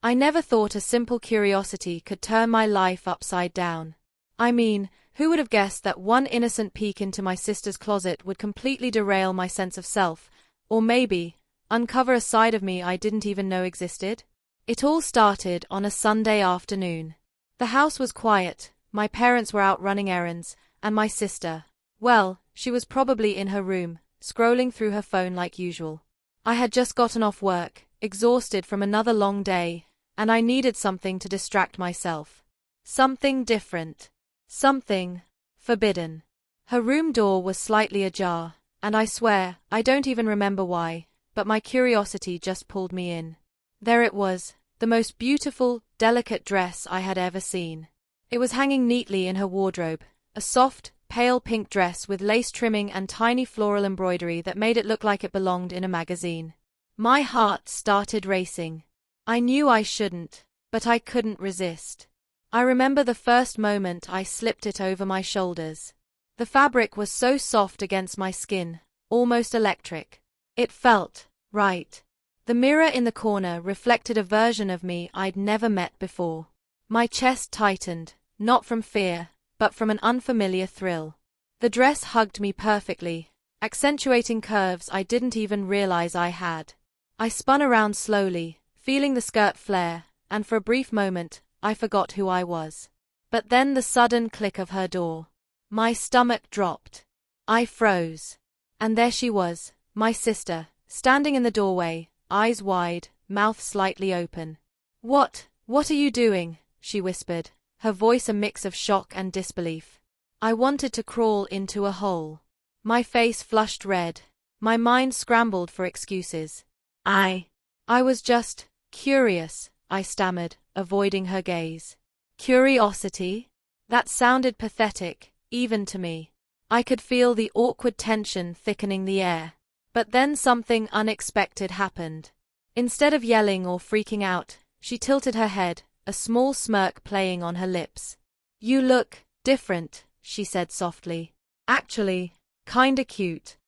I never thought a simple curiosity could turn my life upside down. I mean, who would have guessed that one innocent peek into my sister's closet would completely derail my sense of self, or maybe, uncover a side of me I didn't even know existed? It all started on a Sunday afternoon. The house was quiet, my parents were out running errands, and my sister, well, she was probably in her room, scrolling through her phone like usual. I had just gotten off work, exhausted from another long day, and I needed something to distract myself. Something different. Something forbidden. Her room door was slightly ajar, and I swear, I don't even remember why, but my curiosity just pulled me in. There it was, the most beautiful, delicate dress I had ever seen. It was hanging neatly in her wardrobe, a soft, pale pink dress with lace trimming and tiny floral embroidery that made it look like it belonged in a magazine. My heart started racing. I knew I shouldn't, but I couldn't resist. I remember the first moment I slipped it over my shoulders. The fabric was so soft against my skin, almost electric. It felt right. The mirror in the corner reflected a version of me I'd never met before. My chest tightened, not from fear, but from an unfamiliar thrill. The dress hugged me perfectly, accentuating curves I didn't even realize I had. I spun around slowly, feeling the skirt flare, and for a brief moment, I forgot who I was. But then the sudden click of her door. My stomach dropped. I froze. And there she was, my sister, standing in the doorway, eyes wide, mouth slightly open. What are you doing?" she whispered, her voice a mix of shock and disbelief. I wanted to crawl into a hole. My face flushed red. My mind scrambled for excuses. I was just curious, I stammered, avoiding her gaze. Curiosity? That sounded pathetic, even to me. I could feel the awkward tension thickening the air. But then something unexpected happened. Instead of yelling or freaking out, she tilted her head, a small smirk playing on her lips. "You look different," she said softly. "Actually, kinda cute."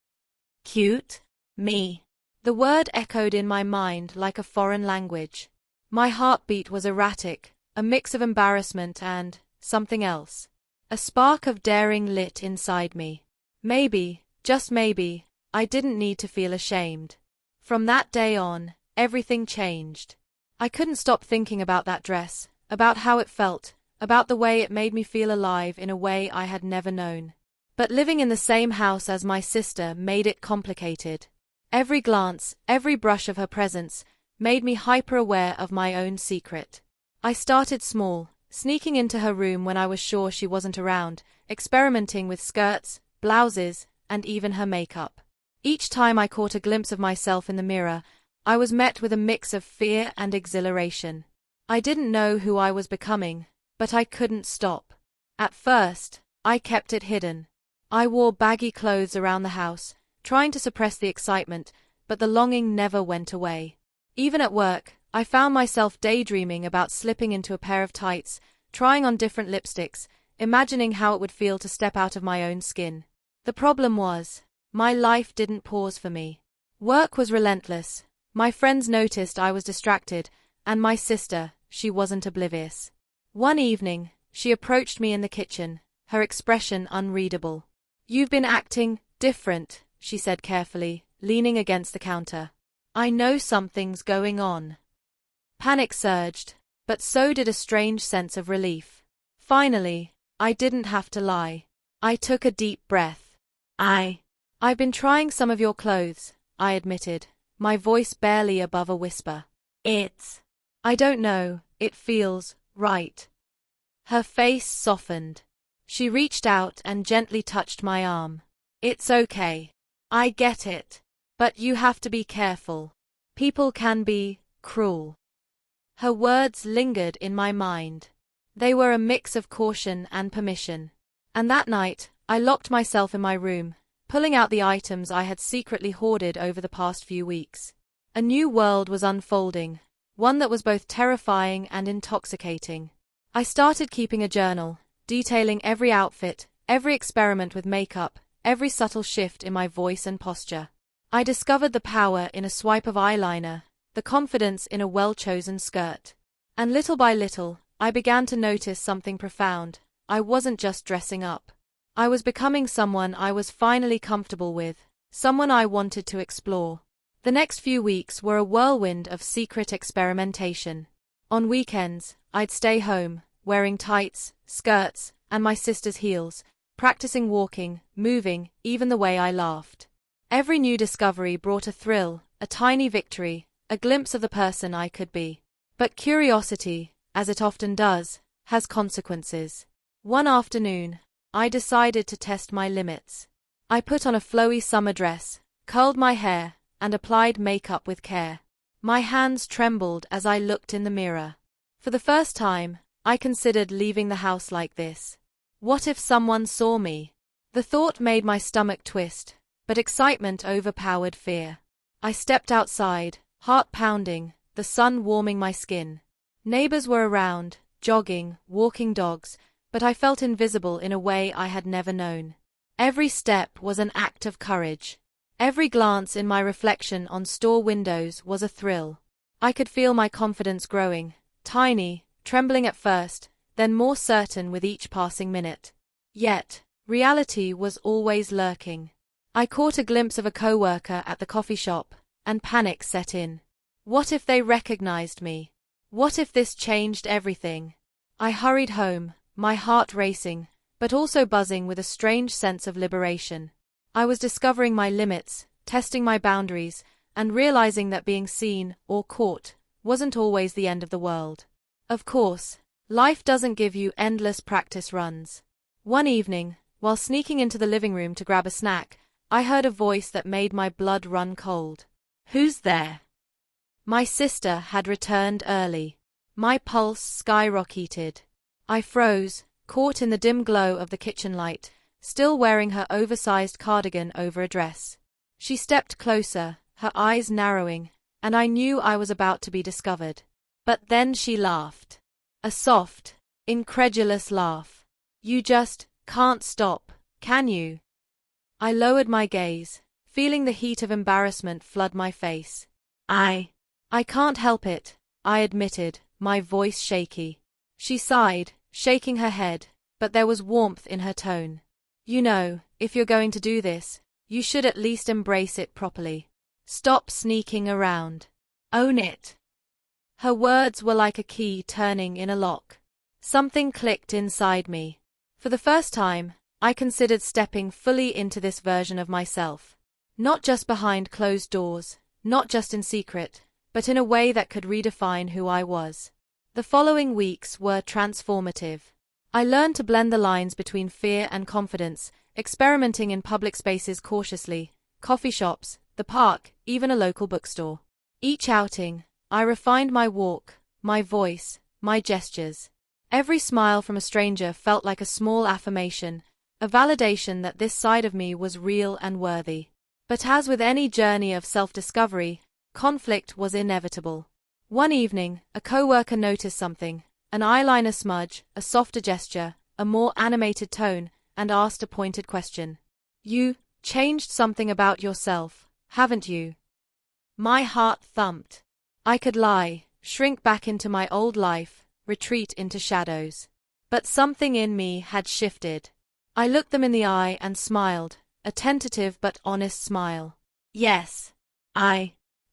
Cute? Me? The word echoed in my mind like a foreign language. My heartbeat was erratic, a mix of embarrassment and something else. A spark of daring lit inside me. Maybe, just maybe, I didn't need to feel ashamed. From that day on, everything changed. I couldn't stop thinking about that dress, about how it felt, about the way it made me feel alive in a way I had never known. But living in the same house as my sister made it complicated. Every glance, every brush of her presence, made me hyper-aware of my own secret. I started small, sneaking into her room when I was sure she wasn't around, experimenting with skirts, blouses, and even her makeup. Each time I caught a glimpse of myself in the mirror, I was met with a mix of fear and exhilaration. I didn't know who I was becoming, but I couldn't stop. At first, I kept it hidden. I wore baggy clothes around the house, trying to suppress the excitement, but the longing never went away. Even at work, I found myself daydreaming about slipping into a pair of tights, trying on different lipsticks, imagining how it would feel to step out of my own skin. The problem was, my life didn't pause for me. Work was relentless. My friends noticed I was distracted, and my sister, she wasn't oblivious. One evening, she approached me in the kitchen, her expression unreadable. "You've been acting different," she said carefully, leaning against the counter. "I know something's going on." Panic surged, but so did a strange sense of relief. Finally, I didn't have to lie. I took a deep breath. I've been trying some of your clothes," I admitted, my voice barely above a whisper. I don't know, it feels right." Her face softened. She reached out and gently touched my arm. "It's okay. I get it. But you have to be careful. People can be cruel." Her words lingered in my mind. They were a mix of caution and permission. And that night, I locked myself in my room, pulling out the items I had secretly hoarded over the past few weeks. A new world was unfolding, one that was both terrifying and intoxicating. I started keeping a journal, detailing every outfit, every experiment with makeup, every subtle shift in my voice and posture. I discovered the power in a swipe of eyeliner, the confidence in a well-chosen skirt. And little by little, I began to notice something profound. I wasn't just dressing up. I was becoming someone I was finally comfortable with, someone I wanted to explore. The next few weeks were a whirlwind of secret experimentation. On weekends, I'd stay home, wearing tights, skirts, and my sister's heels, practicing walking, moving, even the way I laughed. Every new discovery brought a thrill, a tiny victory, a glimpse of the person I could be. But curiosity, as it often does, has consequences. One afternoon, I decided to test my limits. I put on a flowy summer dress, curled my hair, and applied makeup with care. My hands trembled as I looked in the mirror. For the first time, I considered leaving the house like this. What if someone saw me? The thought made my stomach twist, but excitement overpowered fear. I stepped outside, heart pounding, the sun warming my skin. Neighbors were around, jogging, walking dogs, but I felt invisible in a way I had never known. Every step was an act of courage. Every glance in my reflection on store windows was a thrill. I could feel my confidence growing, tiny, trembling at first, then more certain with each passing minute. Yet, reality was always lurking. I caught a glimpse of a coworker at the coffee shop, and panic set in. What if they recognized me? What if this changed everything? I hurried home, my heart racing, but also buzzing with a strange sense of liberation. I was discovering my limits, testing my boundaries, and realizing that being seen, or caught, wasn't always the end of the world. Of course, life doesn't give you endless practice runs. One evening, while sneaking into the living room to grab a snack, I heard a voice that made my blood run cold. "Who's there?" My sister had returned early. My pulse skyrocketed. I froze, caught in the dim glow of the kitchen light, still wearing her oversized cardigan over a dress. She stepped closer, her eyes narrowing, and I knew I was about to be discovered. But then she laughed. A soft, incredulous laugh. "You just can't stop, can you?" I lowered my gaze, feeling the heat of embarrassment flood my face. I can't help it," I admitted, my voice shaky. She sighed, shaking her head, but there was warmth in her tone. "You know, if you're going to do this, you should at least embrace it properly. Stop sneaking around. Own it." Her words were like a key turning in a lock. Something clicked inside me. For the first time, I considered stepping fully into this version of myself. Not just behind closed doors, not just in secret, but in a way that could redefine who I was. The following weeks were transformative. I learned to blend the lines between fear and confidence, experimenting in public spaces cautiously, coffee shops, the park, even a local bookstore. Each outing, I refined my walk, my voice, my gestures. Every smile from a stranger felt like a small affirmation, a validation that this side of me was real and worthy. But as with any journey of self-discovery, conflict was inevitable. One evening, a coworker noticed something, an eyeliner smudge, a softer gesture, a more animated tone, and asked a pointed question. "You changed something about yourself, haven't you?" My heart thumped. I could lie, shrink back into my old life, retreat into shadows. But something in me had shifted. I looked them in the eye and smiled, a tentative but honest smile. "Yes,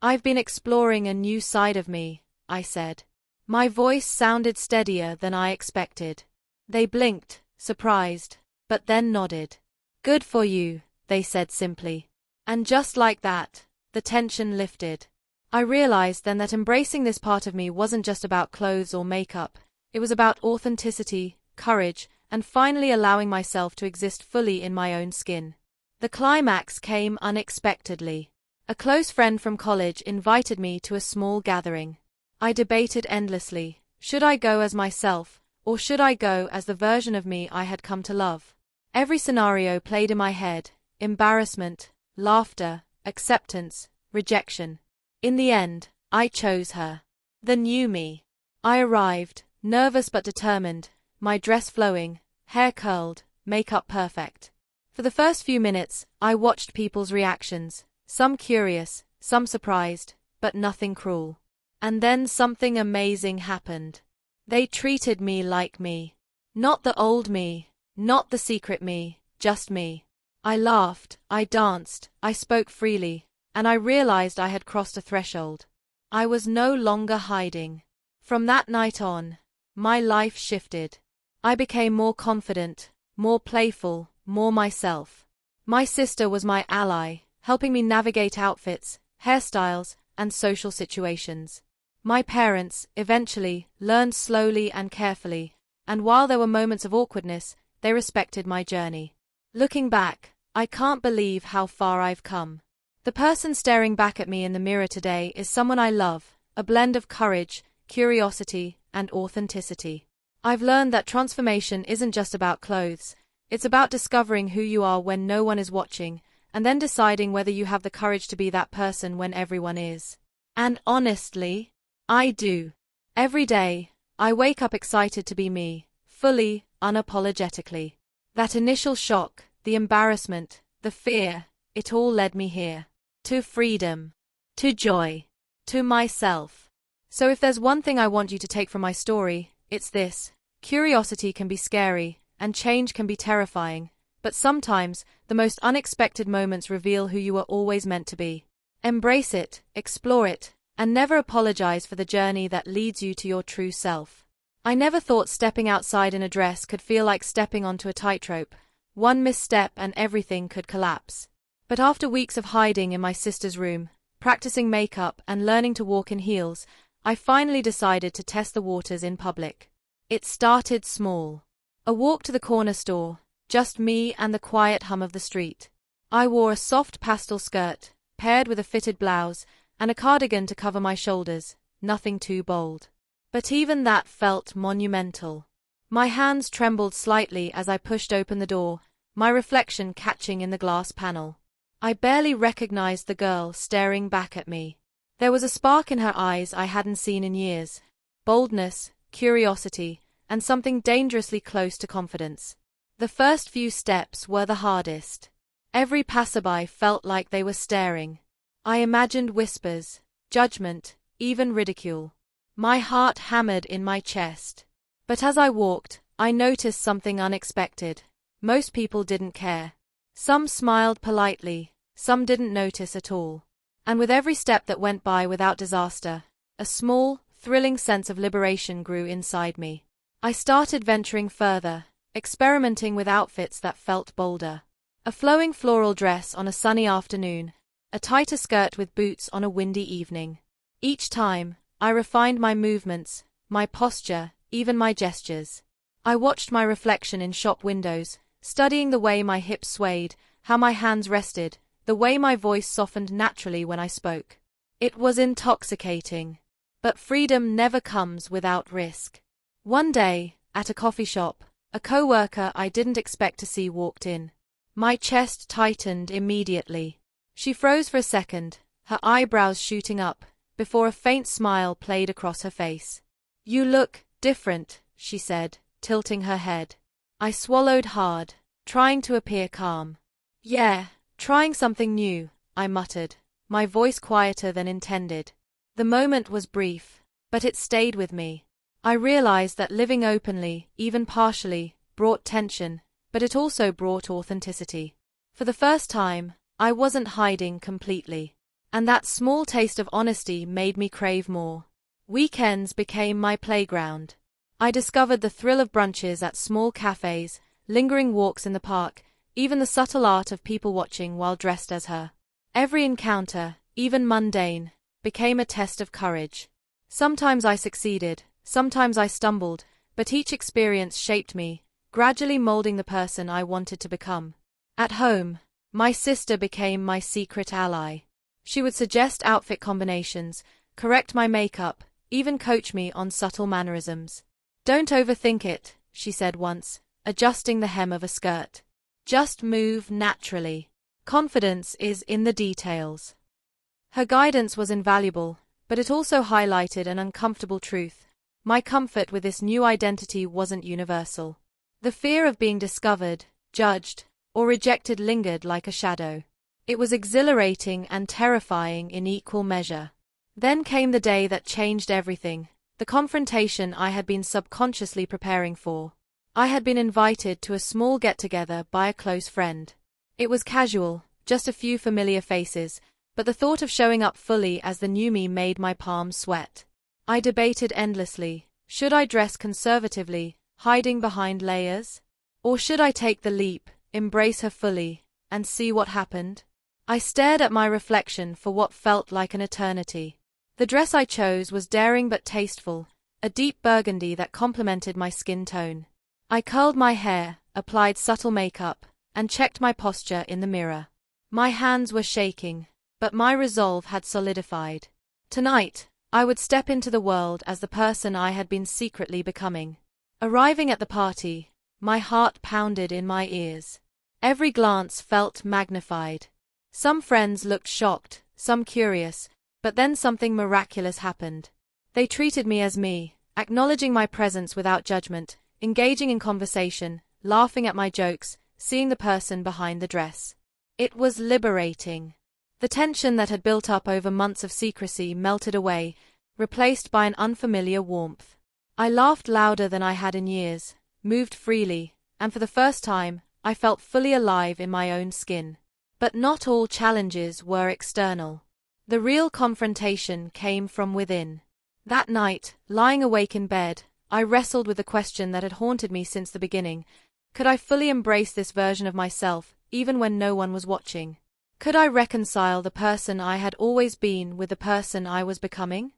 I've been exploring a new side of me," I said. My voice sounded steadier than I expected. They blinked, surprised, but then nodded. "Good for you," they said simply. And just like that, the tension lifted. I realized then that embracing this part of me wasn't just about clothes or makeup. It was about authenticity, courage, and finally allowing myself to exist fully in my own skin. The climax came unexpectedly. A close friend from college invited me to a small gathering. I debated endlessly. Should I go as myself, or should I go as the version of me I had come to love? Every scenario played in my head: embarrassment, laughter, acceptance, rejection. In the end, I chose her. The new me. I arrived, nervous but determined, my dress flowing, hair curled, makeup perfect. For the first few minutes, I watched people's reactions. Some curious, some surprised, but nothing cruel. And then something amazing happened. They treated me like me. Not the old me, not the secret me, just me. I laughed, I danced, I spoke freely, and I realized I had crossed a threshold. I was no longer hiding. From that night on, my life shifted. I became more confident, more playful, more myself. My sister was my ally, helping me navigate outfits, hairstyles, and social situations. My parents, eventually, learned slowly and carefully, and while there were moments of awkwardness, they respected my journey. Looking back, I can't believe how far I've come. The person staring back at me in the mirror today is someone I love, a blend of courage, curiosity, and authenticity. I've learned that transformation isn't just about clothes, it's about discovering who you are when no one is watching, and then deciding whether you have the courage to be that person when everyone is. And honestly, I do. Every day, I wake up excited to be me, fully, unapologetically. That initial shock, the embarrassment, the fear, it all led me here. To freedom. To joy. To myself. So if there's one thing I want you to take from my story, it's this. Curiosity can be scary, and change can be terrifying, but sometimes, the most unexpected moments reveal who you were always meant to be. Embrace it, explore it, and never apologize for the journey that leads you to your true self. I never thought stepping outside in a dress could feel like stepping onto a tightrope. One misstep and everything could collapse. But after weeks of hiding in my sister's room, practicing makeup and learning to walk in heels, I finally decided to test the waters in public. It started small. A walk to the corner store, just me and the quiet hum of the street. I wore a soft pastel skirt, paired with a fitted blouse, and a cardigan to cover my shoulders, nothing too bold. But even that felt monumental. My hands trembled slightly as I pushed open the door, my reflection catching in the glass panel. I barely recognized the girl staring back at me. There was a spark in her eyes I hadn't seen in years. Boldness, curiosity, and something dangerously close to confidence. The first few steps were the hardest. Every passerby felt like they were staring. I imagined whispers, judgment, even ridicule. My heart hammered in my chest. But as I walked, I noticed something unexpected. Most people didn't care. Some smiled politely, some didn't notice at all. And with every step that went by without disaster, a small, thrilling sense of liberation grew inside me. I started venturing further, experimenting with outfits that felt bolder. A flowing floral dress on a sunny afternoon, a tighter skirt with boots on a windy evening. Each time, I refined my movements, my posture, even my gestures. I watched my reflection in shop windows, studying the way my hips swayed, how my hands rested, the way my voice softened naturally when I spoke. It was intoxicating. But freedom never comes without risk. One day, at a coffee shop, a coworker I didn't expect to see walked in. My chest tightened immediately. She froze for a second, her eyebrows shooting up, before a faint smile played across her face. "You look different," she said, tilting her head. I swallowed hard, trying to appear calm. "Yeah, trying something new," I muttered, my voice quieter than intended. The moment was brief, but it stayed with me. I realized that living openly, even partially, brought tension, but it also brought authenticity. For the first time, I wasn't hiding completely. And that small taste of honesty made me crave more. Weekends became my playground. I discovered the thrill of brunches at small cafes, lingering walks in the park, even the subtle art of people watching while dressed as her. Every encounter, even mundane, became a test of courage. Sometimes I succeeded, sometimes I stumbled, but each experience shaped me, gradually molding the person I wanted to become. At home, my sister became my secret ally. She would suggest outfit combinations, correct my makeup, even coach me on subtle mannerisms. "Don't overthink it," she said once, adjusting the hem of a skirt. "Just move naturally. Confidence is in the details." Her guidance was invaluable, but it also highlighted an uncomfortable truth. My comfort with this new identity wasn't universal. The fear of being discovered, judged, or rejected lingered like a shadow. It was exhilarating and terrifying in equal measure. Then came the day that changed everything, the confrontation I had been subconsciously preparing for. I had been invited to a small get-together by a close friend. It was casual, just a few familiar faces, but the thought of showing up fully as the new me made my palms sweat. I debated endlessly. Should I dress conservatively, hiding behind layers? Or should I take the leap, embrace her fully, and see what happened? I stared at my reflection for what felt like an eternity. The dress I chose was daring but tasteful, a deep burgundy that complemented my skin tone. I curled my hair, applied subtle makeup, and checked my posture in the mirror. My hands were shaking, but my resolve had solidified. Tonight, I would step into the world as the person I had been secretly becoming. Arriving at the party, my heart pounded in my ears. Every glance felt magnified. Some friends looked shocked, some curious, but then something miraculous happened. They treated me as me, acknowledging my presence without judgment, engaging in conversation, laughing at my jokes, seeing the person behind the dress. It was liberating. The tension that had built up over months of secrecy melted away, replaced by an unfamiliar warmth. I laughed louder than I had in years, moved freely, and for the first time, I felt fully alive in my own skin. But not all challenges were external. The real confrontation came from within. That night, lying awake in bed, I wrestled with the question that had haunted me since the beginning. Could I fully embrace this version of myself, even when no one was watching? Could I reconcile the person I had always been with the person I was becoming?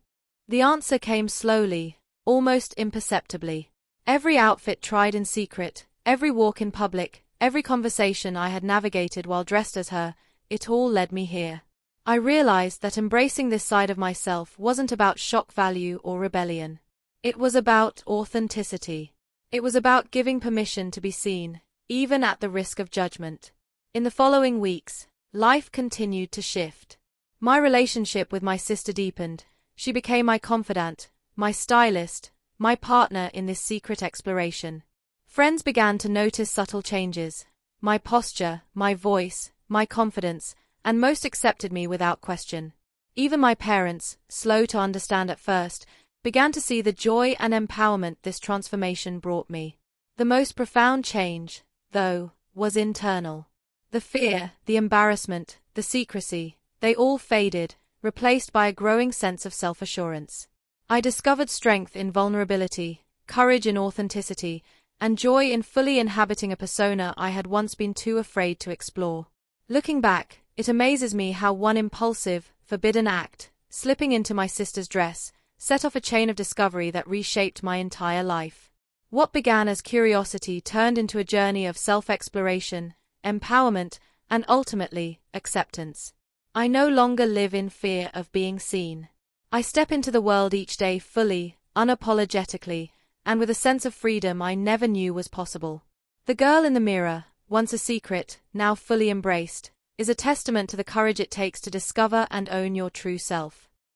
The answer came slowly, almost imperceptibly. Every outfit tried in secret, every walk in public, every conversation I had navigated while dressed as her, it all led me here. I realized that embracing this side of myself wasn't about shock value or rebellion. It was about authenticity. It was about giving permission to be seen, even at the risk of judgment. In the following weeks, life continued to shift. My relationship with my sister deepened. She became my confidant, my stylist, my partner in this secret exploration. Friends began to notice subtle changes. My posture, my voice, my confidence, and most accepted me without question. Even my parents, slow to understand at first, began to see the joy and empowerment this transformation brought me. The most profound change, though, was internal. The fear, the embarrassment, the secrecy, they all faded, replaced by a growing sense of self-assurance. I discovered strength in vulnerability, courage in authenticity, and joy in fully inhabiting a persona I had once been too afraid to explore. Looking back, it amazes me how one impulsive, forbidden act, slipping into my sister's dress, set off a chain of discovery that reshaped my entire life. What began as curiosity turned into a journey of self-exploration, empowerment, and ultimately, acceptance. I no longer live in fear of being seen. I step into the world each day fully, unapologetically, and with a sense of freedom I never knew was possible. The girl in the mirror, once a secret, now fully embraced, is a testament to the courage it takes to discover and own your true self.